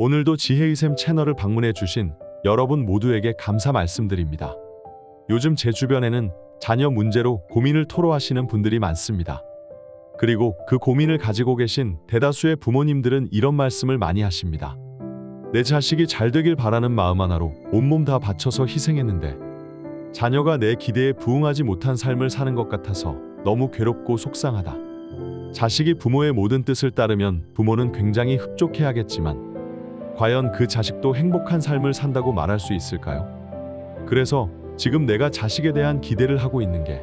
오늘도 지혜의샘 채널을 방문해 주신 여러분 모두에게 감사 말씀드립니다. 요즘 제 주변에는 자녀 문제로 고민을 토로하시는 분들이 많습니다. 그리고 그 고민을 가지고 계신 대다수의 부모님들은 이런 말씀을 많이 하십니다. 내 자식이 잘 되길 바라는 마음 하나로 온몸 다 바쳐서 희생했는데 자녀가 내 기대에 부응하지 못한 삶을 사는 것 같아서 너무 괴롭고 속상하다. 자식이 부모의 모든 뜻을 따르면 부모는 굉장히 흡족해하겠지만 과연 그 자식도 행복한 삶을 산다고 말할 수 있을까요? 그래서 지금 내가 자식에 대한 기대를 하고 있는 게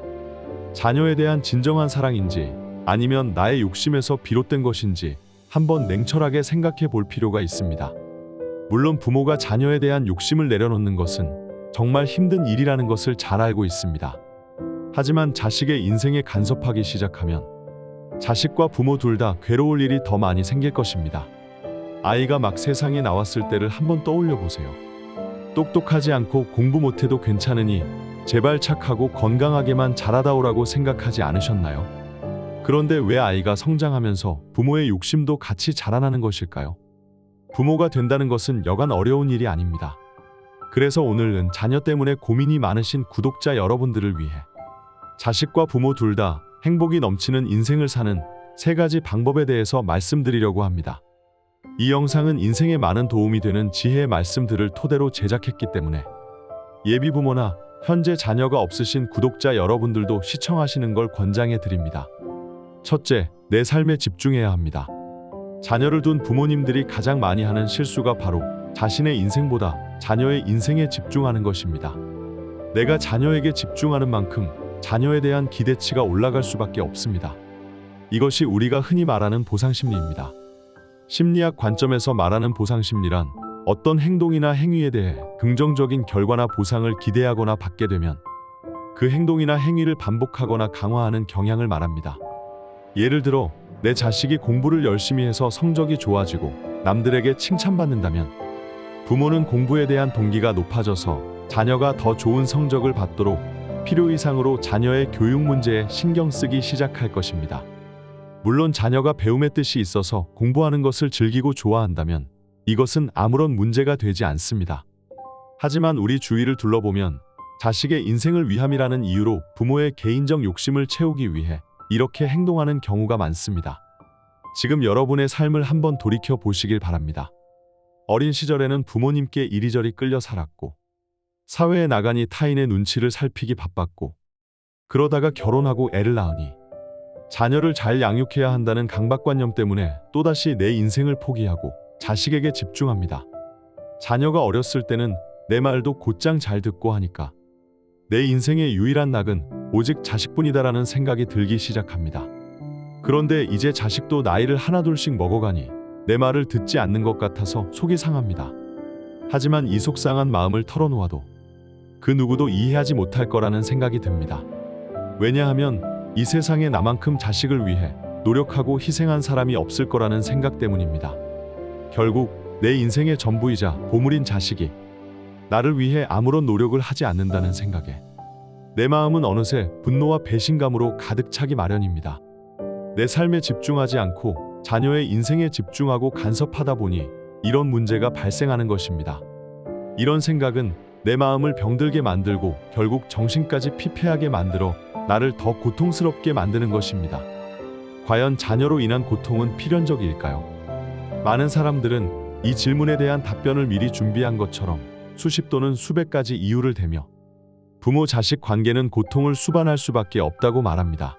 자녀에 대한 진정한 사랑인지 아니면 나의 욕심에서 비롯된 것인지 한번 냉철하게 생각해 볼 필요가 있습니다. 물론 부모가 자녀에 대한 욕심을 내려놓는 것은 정말 힘든 일이라는 것을 잘 알고 있습니다. 하지만 자식의 인생에 간섭하기 시작하면 자식과 부모 둘 다 괴로울 일이 더 많이 생길 것입니다. 아이가 막 세상에 나왔을 때를 한번 떠올려 보세요. 똑똑하지 않고 공부 못해도 괜찮으니 제발 착하고 건강하게만 자라다오라고 생각하지 않으셨나요? 그런데 왜 아이가 성장하면서 부모의 욕심도 같이 자라나는 것일까요? 부모가 된다는 것은 여간 어려운 일이 아닙니다. 그래서 오늘은 자녀 때문에 고민이 많으신 구독자 여러분들을 위해 자식과 부모 둘 다 행복이 넘치는 인생을 사는 3가지 방법에 대해서 말씀드리려고 합니다. 이 영상은 인생에 많은 도움이 되는 지혜의 말씀들을 토대로 제작했기 때문에 예비부모나 현재 자녀가 없으신 구독자 여러분들도 시청하시는 걸 권장해 드립니다. 첫째, 내 삶에 집중해야 합니다. 자녀를 둔 부모님들이 가장 많이 하는 실수가 바로 자신의 인생보다 자녀의 인생에 집중하는 것입니다. 내가 자녀에게 집중하는 만큼 자녀에 대한 기대치가 올라갈 수밖에 없습니다. 이것이 우리가 흔히 말하는 보상심리입니다. 심리학 관점에서 말하는 보상심리란 어떤 행동이나 행위에 대해 긍정적인 결과나 보상을 기대하거나 받게 되면 그 행동이나 행위를 반복하거나 강화하는 경향을 말합니다. 예를 들어 내 자식이 공부를 열심히 해서 성적이 좋아지고 남들에게 칭찬받는다면 부모는 공부에 대한 동기가 높아져서 자녀가 더 좋은 성적을 받도록 필요 이상으로 자녀의 교육 문제에 신경 쓰기 시작할 것입니다. 물론 자녀가 배움의 뜻이 있어서 공부하는 것을 즐기고 좋아한다면 이것은 아무런 문제가 되지 않습니다. 하지만 우리 주위를 둘러보면 자식의 인생을 위함이라는 이유로 부모의 개인적 욕심을 채우기 위해 이렇게 행동하는 경우가 많습니다. 지금 여러분의 삶을 한번 돌이켜 보시길 바랍니다. 어린 시절에는 부모님께 이리저리 끌려 살았고 사회에 나가니 타인의 눈치를 살피기 바빴고 그러다가 결혼하고 애를 낳으니 자녀를 잘 양육해야 한다는 강박관념 때문에 또다시 내 인생을 포기하고 자식에게 집중합니다. 자녀가 어렸을 때는 내 말도 곧장 잘 듣고 하니까 내 인생의 유일한 낙은 오직 자식뿐이다라는 생각이 들기 시작합니다. 그런데 이제 자식도 나이를 하나둘씩 먹어가니 내 말을 듣지 않는 것 같아서 속이 상합니다. 하지만 이 속상한 마음을 털어놓아도 그 누구도 이해하지 못할 거라는 생각이 듭니다. 왜냐하면 이 세상에 나만큼 자식을 위해 노력하고 희생한 사람이 없을 거라는 생각 때문입니다. 결국 내 인생의 전부이자 보물인 자식이 나를 위해 아무런 노력을 하지 않는다는 생각에 내 마음은 어느새 분노와 배신감으로 가득 차기 마련입니다. 내 삶에 집중하지 않고 자녀의 인생에 집중하고 간섭하다 보니 이런 문제가 발생하는 것입니다. 이런 생각은 내 마음을 병들게 만들고 결국 정신까지 피폐하게 만들어 나를 더 고통스럽게 만드는 것입니다. 과연 자녀로 인한 고통은 필연적일까요? 많은 사람들은 이 질문에 대한 답변을 미리 준비한 것처럼 수십 또는 수백 가지 이유를 대며 부모 자식 관계는 고통을 수반할 수밖에 없다고 말합니다.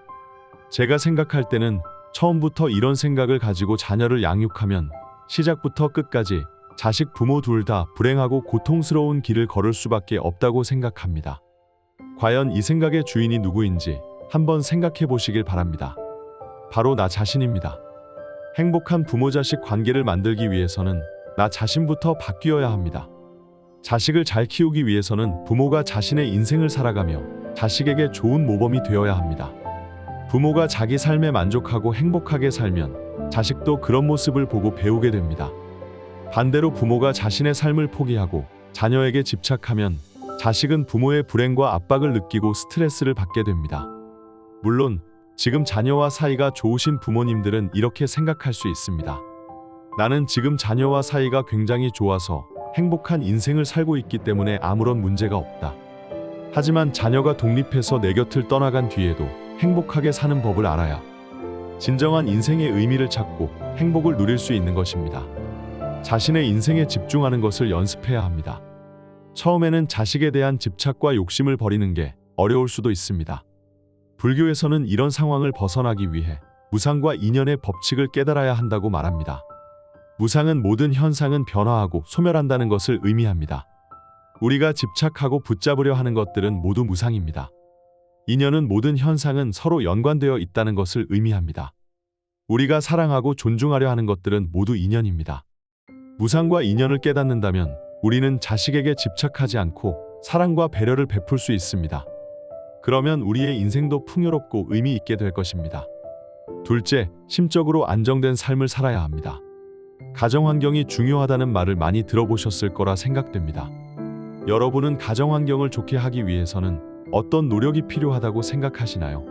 제가 생각할 때는 처음부터 이런 생각을 가지고 자녀를 양육하면 시작부터 끝까지 자식 부모 둘 다 불행하고 고통스러운 길을 걸을 수밖에 없다고 생각합니다. 과연 이 생각의 주인이 누구인지 한번 생각해 보시길 바랍니다. 바로 나 자신입니다. 행복한 부모 자식 관계를 만들기 위해서는 나 자신부터 바뀌어야 합니다. 자식을 잘 키우기 위해서는 부모가 자신의 인생을 살아가며 자식에게 좋은 모범이 되어야 합니다. 부모가 자기 삶에 만족하고 행복하게 살면 자식도 그런 모습을 보고 배우게 됩니다. 반대로 부모가 자신의 삶을 포기하고 자녀에게 집착하면 자식은 부모의 불행과 압박을 느끼고 스트레스를 받게 됩니다. 물론 지금 자녀와 사이가 좋으신 부모님들은 이렇게 생각할 수 있습니다. 나는 지금 자녀와 사이가 굉장히 좋아서 행복한 인생을 살고 있기 때문에 아무런 문제가 없다. 하지만 자녀가 독립해서 내 곁을 떠나간 뒤에도 행복하게 사는 법을 알아야 진정한 인생의 의미를 찾고 행복을 누릴 수 있는 것입니다. 자신의 인생에 집중하는 것을 연습해야 합니다. 처음에는 자식에 대한 집착과 욕심을 버리는 게 어려울 수도 있습니다. 불교에서는 이런 상황을 벗어나기 위해 무상과 인연의 법칙을 깨달아야 한다고 말합니다. 무상은 모든 현상은 변화하고 소멸한다는 것을 의미합니다. 우리가 집착하고 붙잡으려 하는 것들은 모두 무상입니다. 인연은 모든 현상은 서로 연관되어 있다는 것을 의미합니다. 우리가 사랑하고 존중하려 하는 것들은 모두 인연입니다. 무상과 인연을 깨닫는다면 우리는 자식에게 집착하지 않고 사랑과 배려를 베풀 수 있습니다. 그러면 우리의 인생도 풍요롭고 의미 있게 될 것입니다. 둘째, 심적으로 안정된 삶을 살아야 합니다. 가정환경이 중요하다는 말을 많이 들어보셨을 거라 생각됩니다. 여러분은 가정환경을 좋게 하기 위해서는 어떤 노력이 필요하다고 생각하시나요?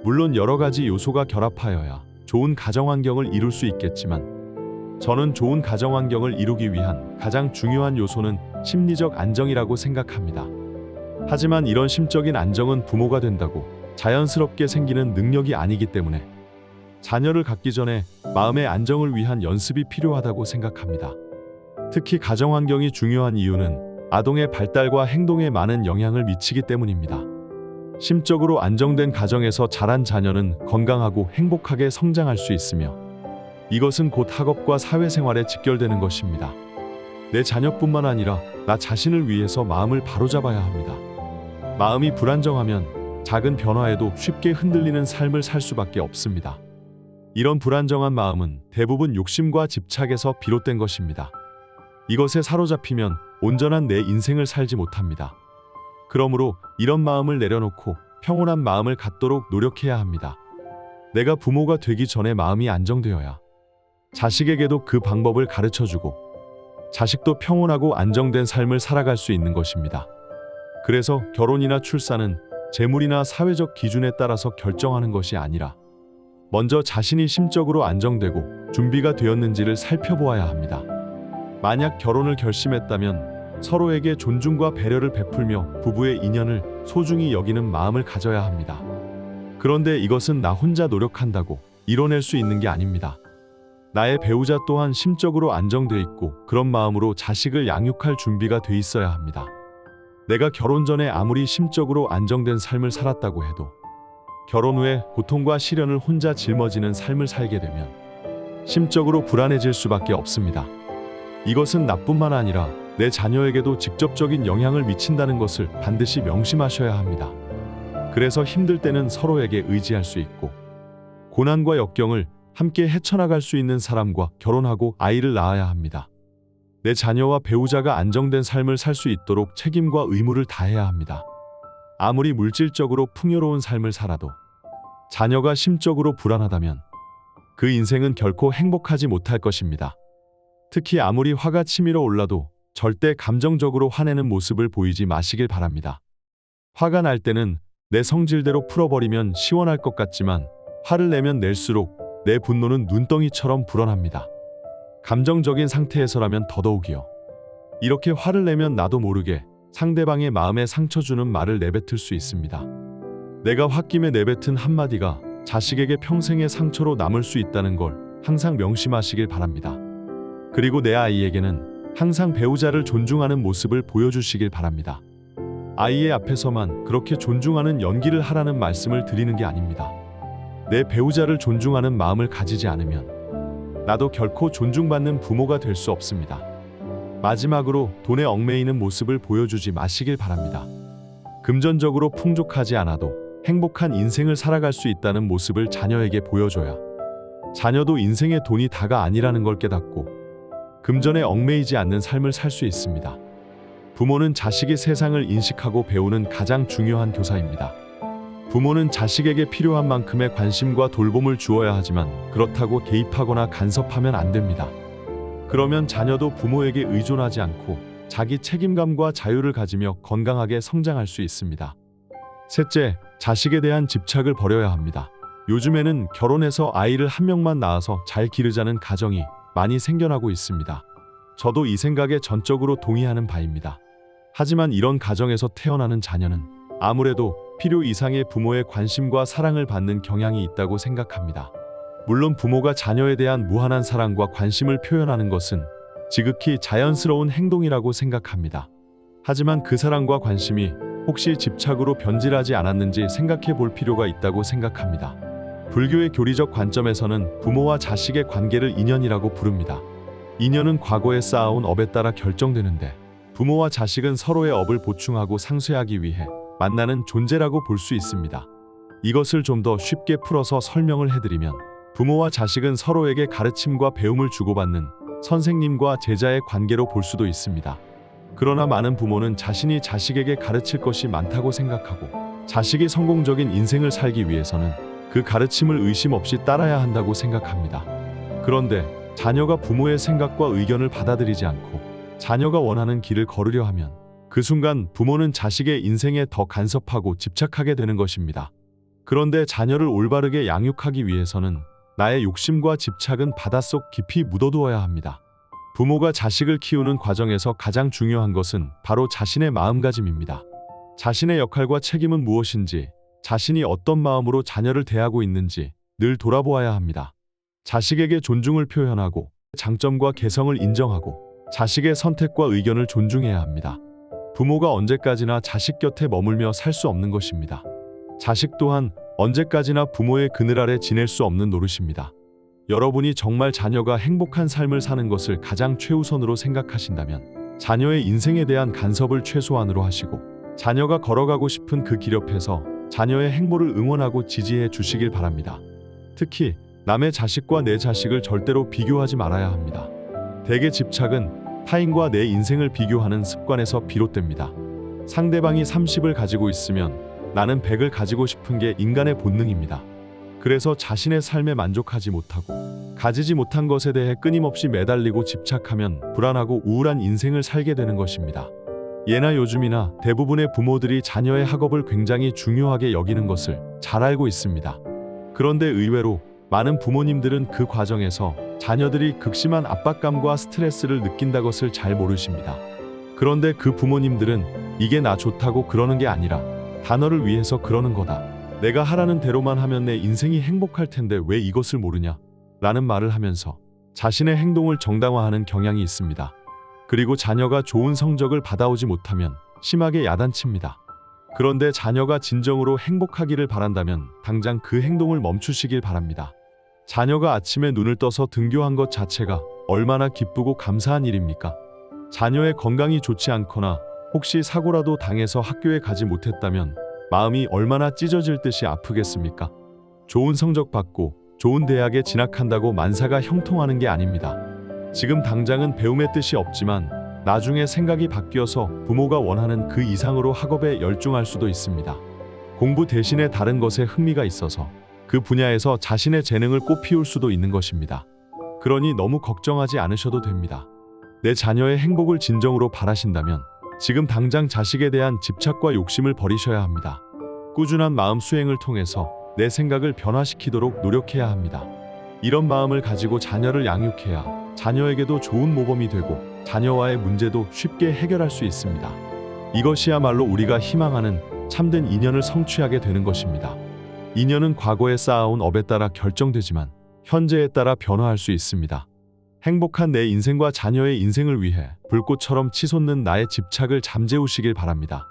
물론 여러 가지 요소가 결합하여야 좋은 가정환경을 이룰 수 있겠지만 저는 좋은 가정환경을 이루기 위한 가장 중요한 요소는 심리적 안정이라고 생각합니다. 하지만 이런 심적인 안정은 부모가 된다고 자연스럽게 생기는 능력이 아니기 때문에 자녀를 갖기 전에 마음의 안정을 위한 연습이 필요하다고 생각합니다. 특히 가정환경이 중요한 이유는 아동의 발달과 행동에 많은 영향을 미치기 때문입니다. 심적으로 안정된 가정에서 자란 자녀는 건강하고 행복하게 성장할 수 있으며 이것은 곧 학업과 사회생활에 직결되는 것입니다. 내 자녀뿐만 아니라 나 자신을 위해서 마음을 바로잡아야 합니다. 마음이 불안정하면 작은 변화에도 쉽게 흔들리는 삶을 살 수밖에 없습니다. 이런 불안정한 마음은 대부분 욕심과 집착에서 비롯된 것입니다. 이것에 사로잡히면 온전한 내 인생을 살지 못합니다. 그러므로 이런 마음을 내려놓고 평온한 마음을 갖도록 노력해야 합니다. 내가 부모가 되기 전에 마음이 안정되어야 자식에게도 그 방법을 가르쳐주고 자식도 평온하고 안정된 삶을 살아갈 수 있는 것입니다. 그래서 결혼이나 출산은 재물이나 사회적 기준에 따라서 결정하는 것이 아니라 먼저 자신이 심적으로 안정되고 준비가 되었는지를 살펴보아야 합니다. 만약 결혼을 결심했다면 서로에게 존중과 배려를 베풀며 부부의 인연을 소중히 여기는 마음을 가져야 합니다. 그런데 이것은 나 혼자 노력한다고 이뤄낼 수 있는 게 아닙니다. 나의 배우자 또한 심적으로 안정돼 있고 그런 마음으로 자식을 양육할 준비가 돼 있어야 합니다. 내가 결혼 전에 아무리 심적으로 안정된 삶을 살았다고 해도 결혼 후에 고통과 시련을 혼자 짊어지는 삶을 살게 되면 심적으로 불안해질 수밖에 없습니다. 이것은 나뿐만 아니라 내 자녀에게도 직접적인 영향을 미친다는 것을 반드시 명심하셔야 합니다. 그래서 힘들 때는 서로에게 의지할 수 있고 고난과 역경을 함께 헤쳐나갈 수 있는 사람과 결혼하고 아이를 낳아야 합니다. 내 자녀와 배우자가 안정된 삶을 살 수 있도록 책임과 의무를 다해야 합니다. 아무리 물질적으로 풍요로운 삶을 살아도 자녀가 심적으로 불안하다면 그 인생은 결코 행복하지 못할 것입니다. 특히 아무리 화가 치밀어 올라도 절대 감정적으로 화내는 모습을 보이지 마시길 바랍니다. 화가 날 때는 내 성질대로 풀어버리면 시원할 것 같지만 화를 내면 낼수록 내 분노는 눈덩이처럼 불어납니다. 감정적인 상태에서라면 더더욱이요. 이렇게 화를 내면 나도 모르게 상대방의 마음에 상처 주는 말을 내뱉을 수 있습니다. 내가 홧김에 내뱉은 한마디가 자식에게 평생의 상처로 남을 수 있다는 걸 항상 명심하시길 바랍니다. 그리고 내 아이에게는 항상 배우자를 존중하는 모습을 보여주시길 바랍니다. 아이의 앞에서만 그렇게 존중하는 연기를 하라는 말씀을 드리는 게 아닙니다. 내 배우자를 존중하는 마음을 가지지 않으면 나도 결코 존중받는 부모가 될 수 없습니다. 마지막으로 돈에 얽매이는 모습을 보여주지 마시길 바랍니다. 금전적으로 풍족하지 않아도 행복한 인생을 살아갈 수 있다는 모습을 자녀에게 보여줘야 자녀도 인생의 돈이 다가 아니라는 걸 깨닫고 금전에 얽매이지 않는 삶을 살 수 있습니다. 부모는 자식이 세상을 인식하고 배우는 가장 중요한 교사입니다. 부모는 자식에게 필요한 만큼의 관심과 돌봄을 주어야 하지만 그렇다고 개입하거나 간섭하면 안 됩니다. 그러면 자녀도 부모에게 의존하지 않고 자기 책임감과 자유를 가지며 건강하게 성장할 수 있습니다. 셋째, 자식에 대한 집착을 버려야 합니다. 요즘에는 결혼해서 아이를 한 명만 낳아서 잘 기르자는 가정이 많이 생겨나고 있습니다. 저도 이 생각에 전적으로 동의하는 바입니다. 하지만 이런 가정에서 태어나는 자녀는 아무래도 필요 이상의 부모의 관심과 사랑을 받는 경향이 있다고 생각합니다. 물론 부모가 자녀에 대한 무한한 사랑과 관심을 표현하는 것은 지극히 자연스러운 행동이라고 생각합니다. 하지만 그 사랑과 관심이 혹시 집착으로 변질하지 않았는지 생각해 볼 필요가 있다고 생각합니다. 불교의 교리적 관점에서는 부모와 자식의 관계를 인연이라고 부릅니다. 인연은 과거에 쌓아온 업에 따라 결정되는데 부모와 자식은 서로의 업을 보충하고 상쇄하기 위해 만나는 존재라고 볼 수 있습니다. 이것을 좀 더 쉽게 풀어서 설명을 해드리면 부모와 자식은 서로에게 가르침과 배움을 주고받는 선생님과 제자의 관계로 볼 수도 있습니다. 그러나 많은 부모는 자신이 자식에게 가르칠 것이 많다고 생각하고 자식이 성공적인 인생을 살기 위해서는 그 가르침을 의심 없이 따라야 한다고 생각합니다. 그런데 자녀가 부모의 생각과 의견을 받아들이지 않고 자녀가 원하는 길을 걸으려 하면 그 순간 부모는 자식의 인생에 더 간섭하고 집착하게 되는 것입니다. 그런데 자녀를 올바르게 양육하기 위해서는 나의 욕심과 집착은 바닷속 깊이 묻어두어야 합니다. 부모가 자식을 키우는 과정에서 가장 중요한 것은 바로 자신의 마음가짐입니다. 자신의 역할과 책임은 무엇인지, 자신이 어떤 마음으로 자녀를 대하고 있는지 늘 돌아보아야 합니다. 자식에게 존중을 표현하고 장점과 개성을 인정하고 자식의 선택과 의견을 존중해야 합니다. 부모가 언제까지나 자식 곁에 머물며 살 수 없는 것입니다. 자식 또한 언제까지나 부모의 그늘 아래 지낼 수 없는 노릇입니다. 여러분이 정말 자녀가 행복한 삶을 사는 것을 가장 최우선으로 생각하신다면 자녀의 인생에 대한 간섭을 최소한으로 하시고 자녀가 걸어가고 싶은 그 길 옆에서 자녀의 행보를 응원하고 지지해 주시길 바랍니다. 특히 남의 자식과 내 자식을 절대로 비교하지 말아야 합니다. 대개 집착은 타인과 내 인생을 비교하는 습관에서 비롯됩니다. 상대방이 30을 가지고 있으면 나는 100을 가지고 싶은 게 인간의 본능입니다. 그래서 자신의 삶에 만족하지 못하고 가지지 못한 것에 대해 끊임없이 매달리고 집착하면 불안하고 우울한 인생을 살게 되는 것입니다. 예나 요즘이나 대부분의 부모들이 자녀의 학업을 굉장히 중요하게 여기는 것을 잘 알고 있습니다. 그런데 의외로 많은 부모님들은 그 과정에서 자녀들이 극심한 압박감과 스트레스를 느낀다 것을 잘 모르십니다. 그런데 그 부모님들은 이게 나 좋다고 그러는 게 아니라 단어를 위해서 그러는 거다. 내가 하라는 대로만 하면 내 인생이 행복할 텐데 왜 이것을 모르냐? 라는 말을 하면서 자신의 행동을 정당화하는 경향이 있습니다. 그리고 자녀가 좋은 성적을 받아오지 못하면 심하게 야단칩니다. 그런데 자녀가 진정으로 행복하기를 바란다면 당장 그 행동을 멈추시길 바랍니다. 자녀가 아침에 눈을 떠서 등교한 것 자체가 얼마나 기쁘고 감사한 일입니까? 자녀의 건강이 좋지 않거나 혹시 사고라도 당해서 학교에 가지 못했다면 마음이 얼마나 찢어질 듯이 아프겠습니까? 좋은 성적 받고 좋은 대학에 진학한다고 만사가 형통하는 게 아닙니다. 지금 당장은 배움의 뜻이 없지만 나중에 생각이 바뀌어서 부모가 원하는 그 이상으로 학업에 열중할 수도 있습니다. 공부 대신에 다른 것에 흥미가 있어서 그 분야에서 자신의 재능을 꽃피울 수도 있는 것입니다. 그러니 너무 걱정하지 않으셔도 됩니다. 내 자녀의 행복을 진정으로 바라신다면 지금 당장 자식에 대한 집착과 욕심을 버리셔야 합니다. 꾸준한 마음 수행을 통해서 내 생각을 변화시키도록 노력해야 합니다. 이런 마음을 가지고 자녀를 양육해야 자녀에게도 좋은 모범이 되고 자녀와의 문제도 쉽게 해결할 수 있습니다. 이것이야말로 우리가 희망하는 참된 인연을 성취하게 되는 것입니다. 인연은 과거에 쌓아온 업에 따라 결정되지만 현재에 따라 변화할 수 있습니다. 행복한 내 인생과 자녀의 인생을 위해 불꽃처럼 치솟는 나의 집착을 잠재우시길 바랍니다.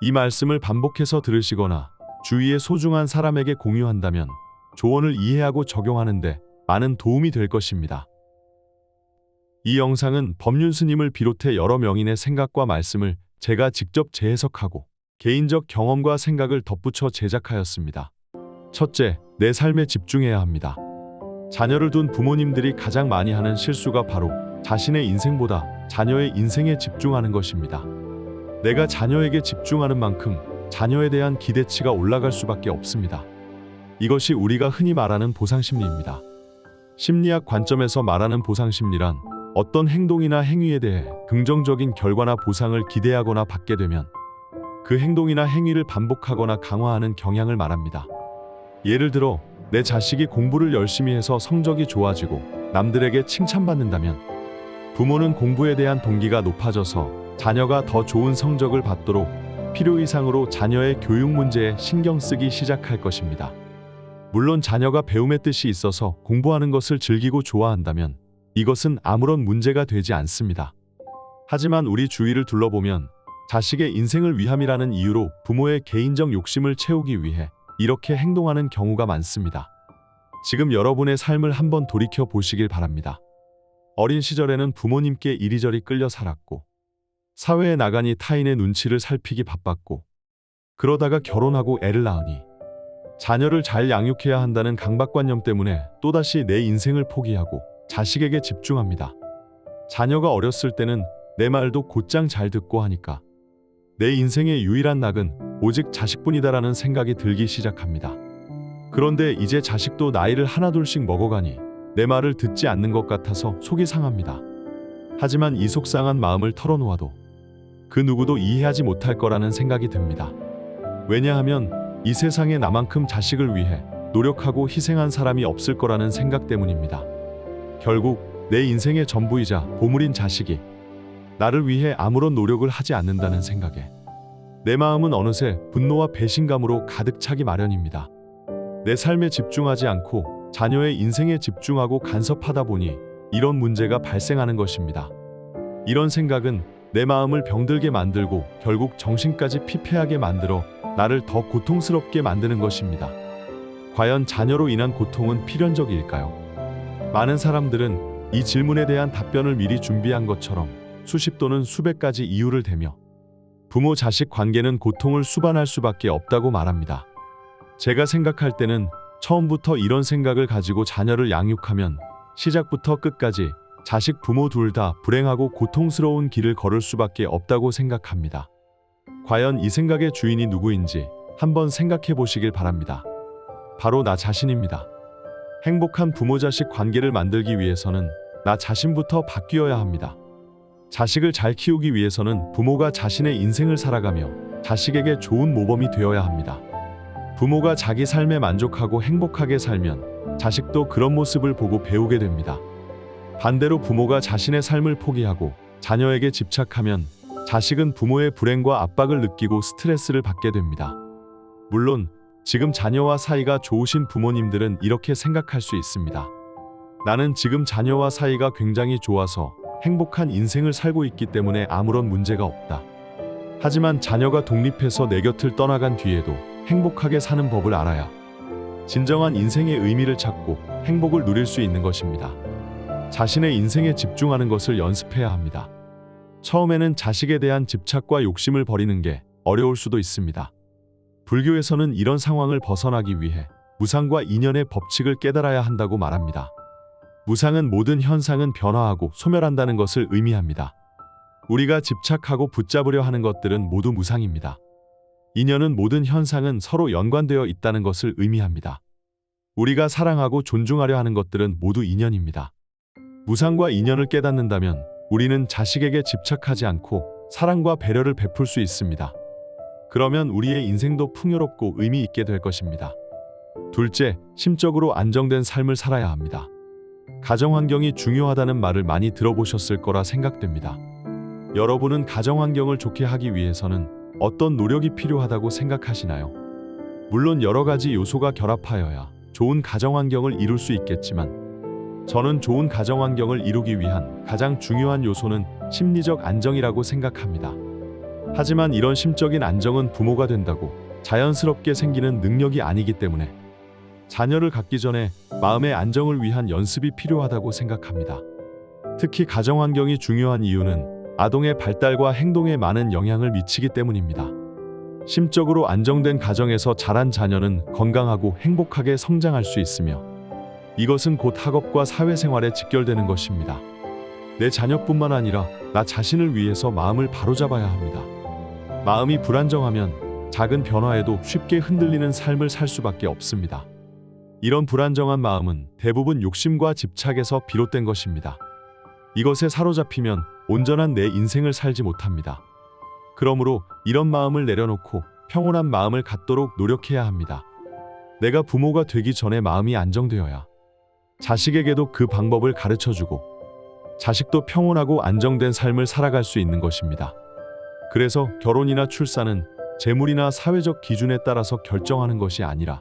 이 말씀을 반복해서 들으시거나 주위의 소중한 사람에게 공유한다면 조언을 이해하고 적용하는데 많은 도움이 될 것입니다. 이 영상은 법륜 스님을 비롯해 여러 명인의 생각과 말씀을 제가 직접 재해석하고 개인적 경험과 생각을 덧붙여 제작하였습니다. 첫째, 내 삶에 집중해야 합니다. 자녀를 둔 부모님들이 가장 많이 하는 실수가 바로 자신의 인생보다 자녀의 인생에 집중하는 것입니다. 내가 자녀에게 집중하는 만큼 자녀에 대한 기대치가 올라갈 수밖에 없습니다. 이것이 우리가 흔히 말하는 보상심리입니다. 심리학 관점에서 말하는 보상심리란 어떤 행동이나 행위에 대해 긍정적인 결과나 보상을 기대하거나 받게 되면 그 행동이나 행위를 반복하거나 강화하는 경향을 말합니다. 예를 들어 내 자식이 공부를 열심히 해서 성적이 좋아지고 남들에게 칭찬받는다면 부모는 공부에 대한 동기가 높아져서 자녀가 더 좋은 성적을 받도록 필요 이상으로 자녀의 교육 문제에 신경 쓰기 시작할 것입니다. 물론 자녀가 배움의 뜻이 있어서 공부하는 것을 즐기고 좋아한다면 이것은 아무런 문제가 되지 않습니다. 하지만 우리 주위를 둘러보면 자식의 인생을 위함이라는 이유로 부모의 개인적 욕심을 채우기 위해 이렇게 행동하는 경우가 많습니다. 지금 여러분의 삶을 한번 돌이켜 보시길 바랍니다. 어린 시절에는 부모님께 이리저리 끌려 살았고 사회에 나가니 타인의 눈치를 살피기 바빴고 그러다가 결혼하고 애를 낳으니 자녀를 잘 양육해야 한다는 강박관념 때문에 또다시 내 인생을 포기하고 자식에게 집중합니다. 자녀가 어렸을 때는 내 말도 곧장 잘 듣고 하니까 내 인생의 유일한 낙은 오직 자식뿐이다라는 생각이 들기 시작합니다. 그런데 이제 자식도 나이를 하나둘씩 먹어가니 내 말을 듣지 않는 것 같아서 속이 상합니다. 하지만 이 속상한 마음을 털어놓아도 그 누구도 이해하지 못할 거라는 생각이 듭니다. 왜냐하면 이 세상에 나만큼 자식을 위해 노력하고 희생한 사람이 없을 거라는 생각 때문입니다. 결국 내 인생의 전부이자 보물인 자식이 나를 위해 아무런 노력을 하지 않는다는 생각에 내 마음은 어느새 분노와 배신감으로 가득 차기 마련입니다. 내 삶에 집중하지 않고 자녀의 인생에 집중하고 간섭하다 보니 이런 문제가 발생하는 것입니다. 이런 생각은 내 마음을 병들게 만들고 결국 정신까지 피폐하게 만들어 나를 더 고통스럽게 만드는 것입니다. 과연 자녀로 인한 고통은 필연적일까요? 많은 사람들은 이 질문에 대한 답변을 미리 준비한 것처럼 수십 또는 수백 가지 이유를 대며 부모-자식 관계는 고통을 수반할 수밖에 없다고 말합니다. 제가 생각할 때는 처음부터 이런 생각을 가지고 자녀를 양육하면 시작부터 끝까지 자식 부모 둘 다 불행하고 고통스러운 길을 걸을 수밖에 없다고 생각합니다. 과연 이 생각의 주인이 누구인지 한번 생각해 보시길 바랍니다. 바로 나 자신입니다. 행복한 부모-자식 관계를 만들기 위해서는 나 자신부터 바뀌어야 합니다. 자식을 잘 키우기 위해서는 부모가 자신의 인생을 살아가며 자식에게 좋은 모범이 되어야 합니다. 부모가 자기 삶에 만족하고 행복하게 살면 자식도 그런 모습을 보고 배우게 됩니다. 반대로 부모가 자신의 삶을 포기하고 자녀에게 집착하면 자식은 부모의 불행과 압박을 느끼고 스트레스를 받게 됩니다. 물론 지금 자녀와 사이가 좋으신 부모님들은 이렇게 생각할 수 있습니다. 나는 지금 자녀와 사이가 굉장히 좋아서 행복한 인생을 살고 있기 때문에 아무런 문제가 없다. 하지만 자녀가 독립해서 내 곁을 떠나간 뒤에도 행복하게 사는 법을 알아야 진정한 인생의 의미를 찾고 행복을 누릴 수 있는 것입니다. 자신의 인생에 집중하는 것을 연습해야 합니다. 처음에는 자식에 대한 집착과 욕심을 버리는 게 어려울 수도 있습니다. 불교에서는 이런 상황을 벗어나기 위해 무상과 인연의 법칙을 깨달아야 한다고 말합니다. 무상은 모든 현상은 변화하고 소멸한다는 것을 의미합니다. 우리가 집착하고 붙잡으려 하는 것들은 모두 무상입니다. 인연은 모든 현상은 서로 연관되어 있다는 것을 의미합니다. 우리가 사랑하고 존중하려 하는 것들은 모두 인연입니다. 무상과 인연을 깨닫는다면 우리는 자식에게 집착하지 않고 사랑과 배려를 베풀 수 있습니다. 그러면 우리의 인생도 풍요롭고 의미 있게 될 것입니다. 둘째, 심적으로 안정된 삶을 살아야 합니다. 가정환경이 중요하다는 말을 많이 들어보셨을 거라 생각됩니다. 여러분은 가정환경을 좋게 하기 위해서는 어떤 노력이 필요하다고 생각하시나요? 물론 여러 가지 요소가 결합하여야 좋은 가정환경을 이룰 수 있겠지만 저는 좋은 가정환경을 이루기 위한 가장 중요한 요소는 심리적 안정이라고 생각합니다. 하지만 이런 심적인 안정은 부모가 된다고 자연스럽게 생기는 능력이 아니기 때문에 자녀를 갖기 전에 마음의 안정을 위한 연습이 필요하다고 생각합니다. 특히 가정환경이 중요한 이유는 아동의 발달과 행동에 많은 영향을 미치기 때문입니다. 심적으로 안정된 가정에서 자란 자녀는 건강하고 행복하게 성장할 수 있으며 이것은 곧 학업과 사회생활에 직결되는 것입니다. 내 자녀뿐만 아니라 나 자신을 위해서 마음을 바로잡아야 합니다. 마음이 불안정하면 작은 변화에도 쉽게 흔들리는 삶을 살 수밖에 없습니다. 이런 불안정한 마음은 대부분 욕심과 집착에서 비롯된 것입니다. 이것에 사로잡히면 온전한 내 인생을 살지 못합니다. 그러므로 이런 마음을 내려놓고 평온한 마음을 갖도록 노력해야 합니다. 내가 부모가 되기 전에 마음이 안정되어야 자식에게도 그 방법을 가르쳐주고 자식도 평온하고 안정된 삶을 살아갈 수 있는 것입니다. 그래서 결혼이나 출산은 재물이나 사회적 기준에 따라서 결정하는 것이 아니라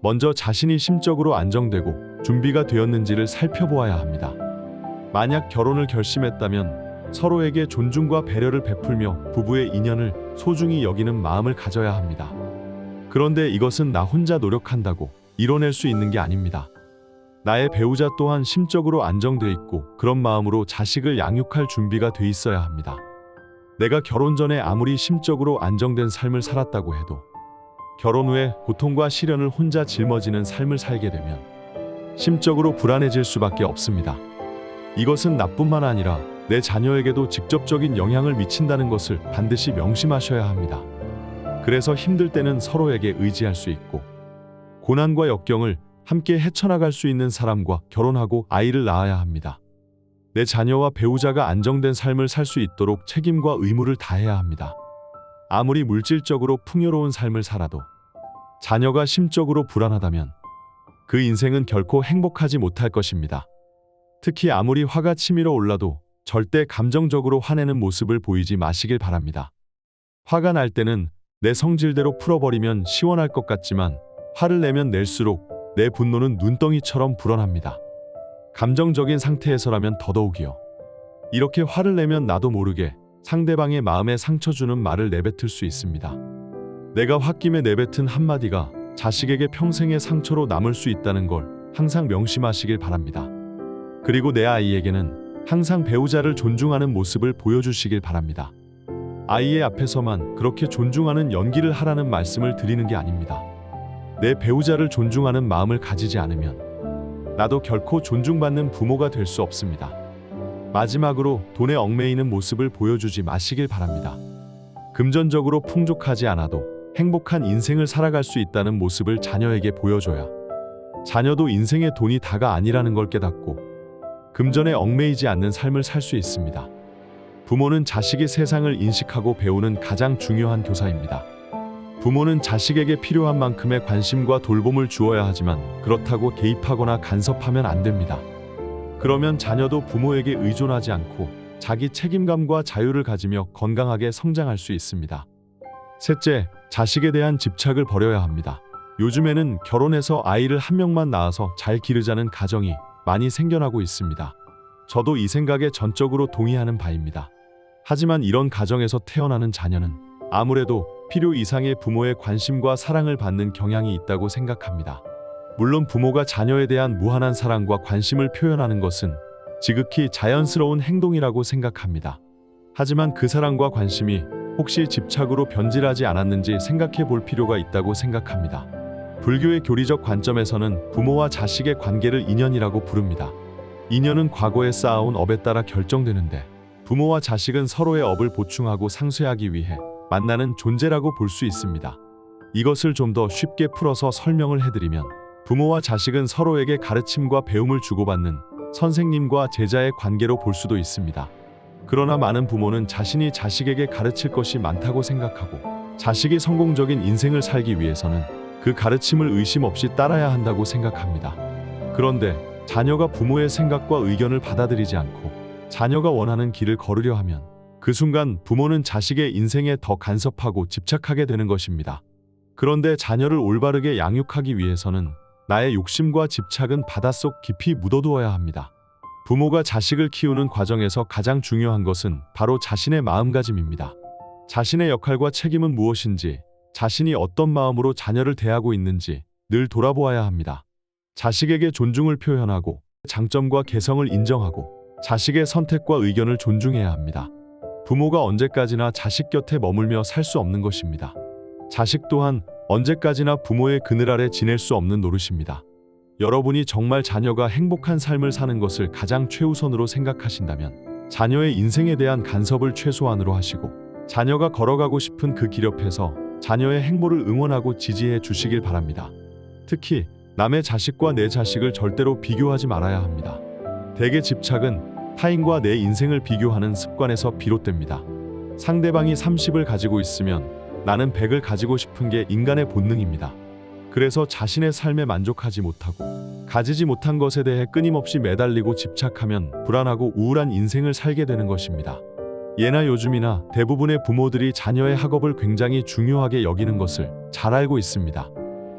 먼저 자신이 심적으로 안정되고 준비가 되었는지를 살펴보아야 합니다. 만약 결혼을 결심했다면 서로에게 존중과 배려를 베풀며 부부의 인연을 소중히 여기는 마음을 가져야 합니다. 그런데 이것은 나 혼자 노력한다고 이뤄낼 수 있는 게 아닙니다. 나의 배우자 또한 심적으로 안정돼 있고 그런 마음으로 자식을 양육할 준비가 돼 있어야 합니다. 내가 결혼 전에 아무리 심적으로 안정된 삶을 살았다고 해도 결혼 후에 고통과 시련을 혼자 짊어지는 삶을 살게 되면 심적으로 불안해질 수밖에 없습니다. 이것은 나뿐만 아니라 내 자녀에게도 직접적인 영향을 미친다는 것을 반드시 명심하셔야 합니다. 그래서 힘들 때는 서로에게 의지할 수 있고 고난과 역경을 함께 헤쳐나갈 수 있는 사람과 결혼하고 아이를 낳아야 합니다. 내 자녀와 배우자가 안정된 삶을 살 수 있도록 책임과 의무를 다해야 합니다. 아무리 물질적으로 풍요로운 삶을 살아도 자녀가 심적으로 불안하다면 그 인생은 결코 행복하지 못할 것입니다. 특히 아무리 화가 치밀어 올라도 절대 감정적으로 화내는 모습을 보이지 마시길 바랍니다. 화가 날 때는 내 성질대로 풀어버리면 시원할 것 같지만 화를 내면 낼수록 내 분노는 눈덩이처럼 불어납니다. 감정적인 상태에서라면 더더욱이요. 이렇게 화를 내면 나도 모르게 상대방의 마음에 상처 주는 말을 내뱉을 수 있습니다. 내가 홧김에 내뱉은 한마디가 자식에게 평생의 상처로 남을 수 있다는 걸 항상 명심하시길 바랍니다. 그리고 내 아이에게는 항상 배우자를 존중하는 모습을 보여주시길 바랍니다. 아이의 앞에서만 그렇게 존중하는 연기를 하라는 말씀을 드리는 게 아닙니다. 내 배우자를 존중하는 마음을 가지지 않으면 나도 결코 존중받는 부모가 될 수 없습니다. 마지막으로 돈에 얽매이는 모습을 보여주지 마시길 바랍니다. 금전적으로 풍족하지 않아도 행복한 인생을 살아갈 수 있다는 모습을 자녀에게 보여줘야 자녀도 인생의 돈이 다가 아니라는 걸 깨닫고 금전에 얽매이지 않는 삶을 살 수 있습니다. 부모는 자식이 세상을 인식하고 배우는 가장 중요한 교사입니다. 부모는 자식에게 필요한 만큼의 관심과 돌봄을 주어야 하지만 그렇다고 개입하거나 간섭하면 안 됩니다. 그러면 자녀도 부모에게 의존하지 않고 자기 책임감과 자유를 가지며 건강하게 성장할 수 있습니다. 셋째, 자식에 대한 집착을 버려야 합니다. 요즘에는 결혼해서 아이를 한 명만 낳아서 잘 기르자는 가정이 많이 생겨나고 있습니다. 저도 이 생각에 전적으로 동의하는 바입니다. 하지만 이런 가정에서 태어나는 자녀는 아무래도 필요 이상의 부모의 관심과 사랑을 받는 경향이 있다고 생각합니다. 물론 부모가 자녀에 대한 무한한 사랑과 관심을 표현하는 것은 지극히 자연스러운 행동이라고 생각합니다. 하지만 그 사랑과 관심이 혹시 집착으로 변질하지 않았는지 생각해 볼 필요가 있다고 생각합니다. 불교의 교리적 관점에서는 부모와 자식의 관계를 인연이라고 부릅니다. 인연은 과거에 쌓아온 업에 따라 결정되는데 부모와 자식은 서로의 업을 보충하고 상쇄하기 위해 만나는 존재라고 볼 수 있습니다. 이것을 좀 더 쉽게 풀어서 설명을 해드리면 부모와 자식은 서로에게 가르침과 배움을 주고받는 선생님과 제자의 관계로 볼 수도 있습니다. 그러나 많은 부모는 자신이 자식에게 가르칠 것이 많다고 생각하고 자식이 성공적인 인생을 살기 위해서는 그 가르침을 의심 없이 따라야 한다고 생각합니다. 그런데 자녀가 부모의 생각과 의견을 받아들이지 않고 자녀가 원하는 길을 걸으려 하면 그 순간 부모는 자식의 인생에 더 간섭하고 집착하게 되는 것입니다. 그런데 자녀를 올바르게 양육하기 위해서는 나의 욕심과 집착은 바닷속 깊이 묻어두어야 합니다. 부모가 자식을 키우는 과정에서 가장 중요한 것은 바로 자신의 마음가짐입니다. 자신의 역할과 책임은 무엇인지, 자신이 어떤 마음으로 자녀를 대하고 있는지 늘 돌아보아야 합니다. 자식에게 존중을 표현하고 장점과 개성을 인정하고 자식의 선택과 의견을 존중해야 합니다. 부모가 언제까지나 자식 곁에 머물며 살 수 없는 것입니다. 자식 또한 언제까지나 부모의 그늘 아래 지낼 수 없는 노릇입니다. 여러분이 정말 자녀가 행복한 삶을 사는 것을 가장 최우선으로 생각하신다면 자녀의 인생에 대한 간섭을 최소한으로 하시고 자녀가 걸어가고 싶은 그 길 옆에서 자녀의 행보를 응원하고 지지해 주시길 바랍니다. 특히 남의 자식과 내 자식을 절대로 비교하지 말아야 합니다. 대개 집착은 타인과 내 인생을 비교하는 습관에서 비롯됩니다. 상대방이 30을 가지고 있으면 나는 100을 가지고 싶은 게 인간의 본능입니다. 그래서 자신의 삶에 만족하지 못하고 가지지 못한 것에 대해 끊임없이 매달리고 집착하면 불안하고 우울한 인생을 살게 되는 것입니다. 예나 요즘이나 대부분의 부모들이 자녀의 학업을 굉장히 중요하게 여기는 것을 잘 알고 있습니다.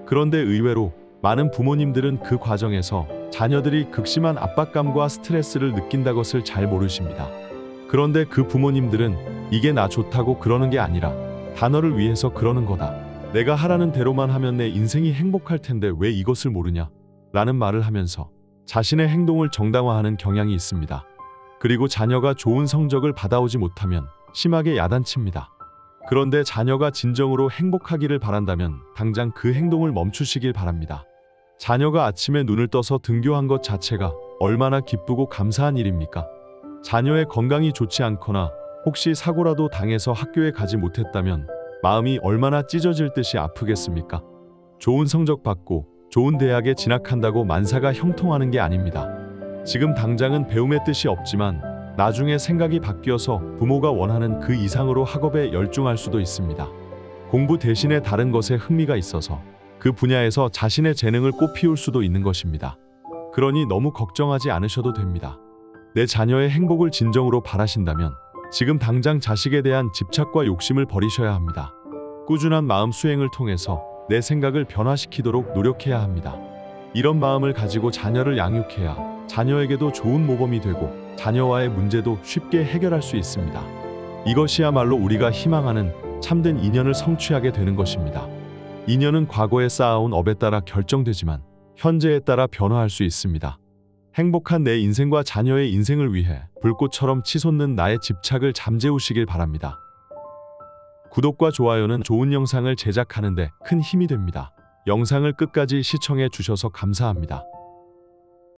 그런데 의외로 많은 부모님들은 그 과정에서 자녀들이 극심한 압박감과 스트레스를 느낀다 것을 잘 모르십니다. 그런데 그 부모님들은 이게 나 좋다고 그러는 게 아니라 단어를 위해서 그러는 거다. 내가 하라는 대로만 하면 내 인생이 행복할 텐데 왜 이것을 모르냐? 라는 말을 하면서 자신의 행동을 정당화하는 경향이 있습니다. 그리고 자녀가 좋은 성적을 받아오지 못하면 심하게 야단칩니다. 그런데 자녀가 진정으로 행복하기를 바란다면 당장 그 행동을 멈추시길 바랍니다. 자녀가 아침에 눈을 떠서 등교한 것 자체가 얼마나 기쁘고 감사한 일입니까? 자녀의 건강이 좋지 않거나 혹시 사고라도 당해서 학교에 가지 못했다면 마음이 얼마나 찢어질 듯이 아프겠습니까? 좋은 성적 받고 좋은 대학에 진학한다고 만사가 형통하는 게 아닙니다. 지금 당장은 배움의 뜻이 없지만 나중에 생각이 바뀌어서 부모가 원하는 그 이상으로 학업에 열중할 수도 있습니다. 공부 대신에 다른 것에 흥미가 있어서 그 분야에서 자신의 재능을 꽃피울 수도 있는 것입니다. 그러니 너무 걱정하지 않으셔도 됩니다. 내 자녀의 행복을 진정으로 바라신다면 지금 당장 자식에 대한 집착과 욕심을 버리셔야 합니다. 꾸준한 마음 수행을 통해서 내 생각을 변화시키도록 노력해야 합니다. 이런 마음을 가지고 자녀를 양육해야 자녀에게도 좋은 모범이 되고 자녀와의 문제도 쉽게 해결할 수 있습니다. 이것이야말로 우리가 희망하는 참된 인연을 성취하게 되는 것입니다. 인연은 과거에 쌓아온 업에 따라 결정되지만 현재에 따라 변화할 수 있습니다. 행복한 내 인생과 자녀의 인생을 위해 불꽃처럼 치솟는 나의 집착을 잠재우시길 바랍니다. 구독과 좋아요는 좋은 영상을 제작하는 데 큰 힘이 됩니다. 영상을 끝까지 시청해 주셔서 감사합니다.